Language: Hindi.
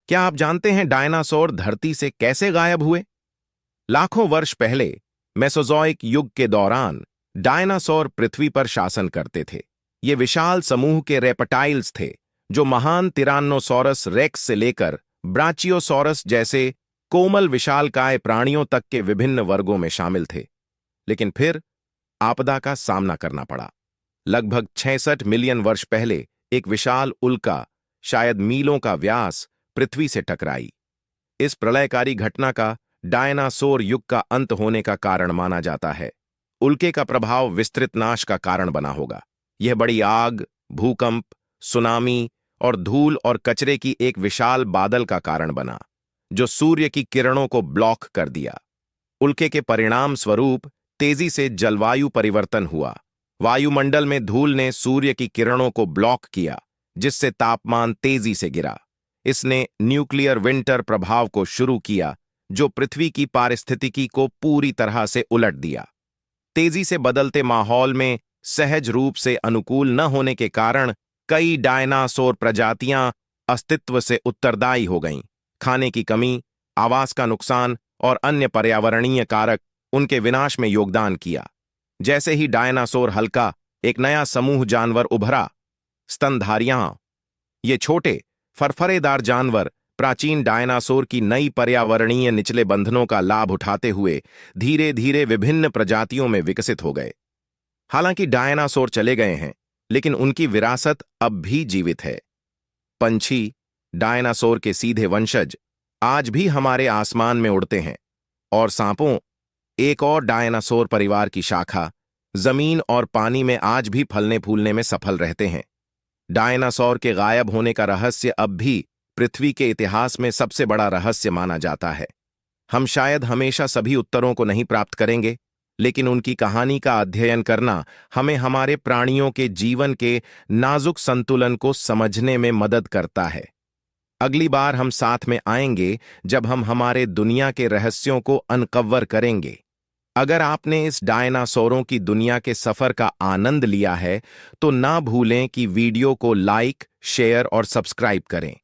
क्या आप जानते हैं डायनासोर धरती से कैसे गायब हुए? लाखों वर्ष पहले मेसोजोइक युग के दौरान डायनासोर पृथ्वी पर शासन करते थे। ये विशाल समूह के रेप्टाइल्स थे जो महान तिरानोसॉरस रेक्स से लेकर ब्राचियोसॉरस जैसे कोमल विशालकाय प्राणियों तक के विभिन्न वर्गों में शामिल थे। लेकिन फिर आपदा का सामना करना पड़ा। लगभग 66 मिलियन वर्ष पहले एक विशाल उल्का, शायद मीलों का व्यास, पृथ्वी से टकराई। इस प्रलयकारी घटना का डायनासोर युग का अंत होने का कारण माना जाता है। उल्के का प्रभाव विस्तृत नाश का कारण बना होगा। यह बड़ी आग, भूकंप, सुनामी और धूल और कचरे की एक विशाल बादल का कारण बना, जो सूर्य की किरणों को ब्लॉक कर दिया। उल्के के परिणाम स्वरूप तेजी से जलवायु परिवर्तन हुआ। वायुमंडल में धूल ने सूर्य की किरणों को ब्लॉक किया, जिससे तापमान तेजी से गिरा। इसने न्यूक्लियर विंटर प्रभाव को शुरू किया, जो पृथ्वी की पारिस्थितिकी को पूरी तरह से उलट दिया। तेजी से बदलते माहौल में सहज रूप से अनुकूल न होने के कारण कई डायनासोर प्रजातियां अस्तित्व से उत्तरदायी हो गईं। खाने की कमी, आवास का नुकसान और अन्य पर्यावरणीय कारक उनके विनाश में योगदान किया। जैसे ही डायनासोर हल्का, एक नया समूह जानवर उभरा, स्तनधारियां। ये छोटे फरफरेदार जानवर प्राचीन डायनासोर की नई पर्यावरणीय निचले बंधनों का लाभ उठाते हुए धीरे धीरे विभिन्न प्रजातियों में विकसित हो गए। हालांकि डायनासोर चले गए हैं, लेकिन उनकी विरासत अब भी जीवित है। पंछी, डायनासोर के सीधे वंशज, आज भी हमारे आसमान में उड़ते हैं। और सांपों, एक और डायनासोर परिवार की शाखा, जमीन और पानी में आज भी फलने फूलने में सफल रहते हैं। डायनासोर के गायब होने का रहस्य अब भी पृथ्वी के इतिहास में सबसे बड़ा रहस्य माना जाता है। हम शायद हमेशा सभी उत्तरों को नहीं प्राप्त करेंगे, लेकिन उनकी कहानी का अध्ययन करना हमें हमारे प्राणियों के जीवन के नाजुक संतुलन को समझने में मदद करता है। अगली बार हम साथ में आएंगे जब हम हमारे दुनिया के रहस्यों को अनकवर करेंगे। अगर आपने इस डायनासोरों की दुनिया के सफर का आनंद लिया है, तो ना भूलें कि वीडियो को लाइक, शेयर और सब्सक्राइब करें।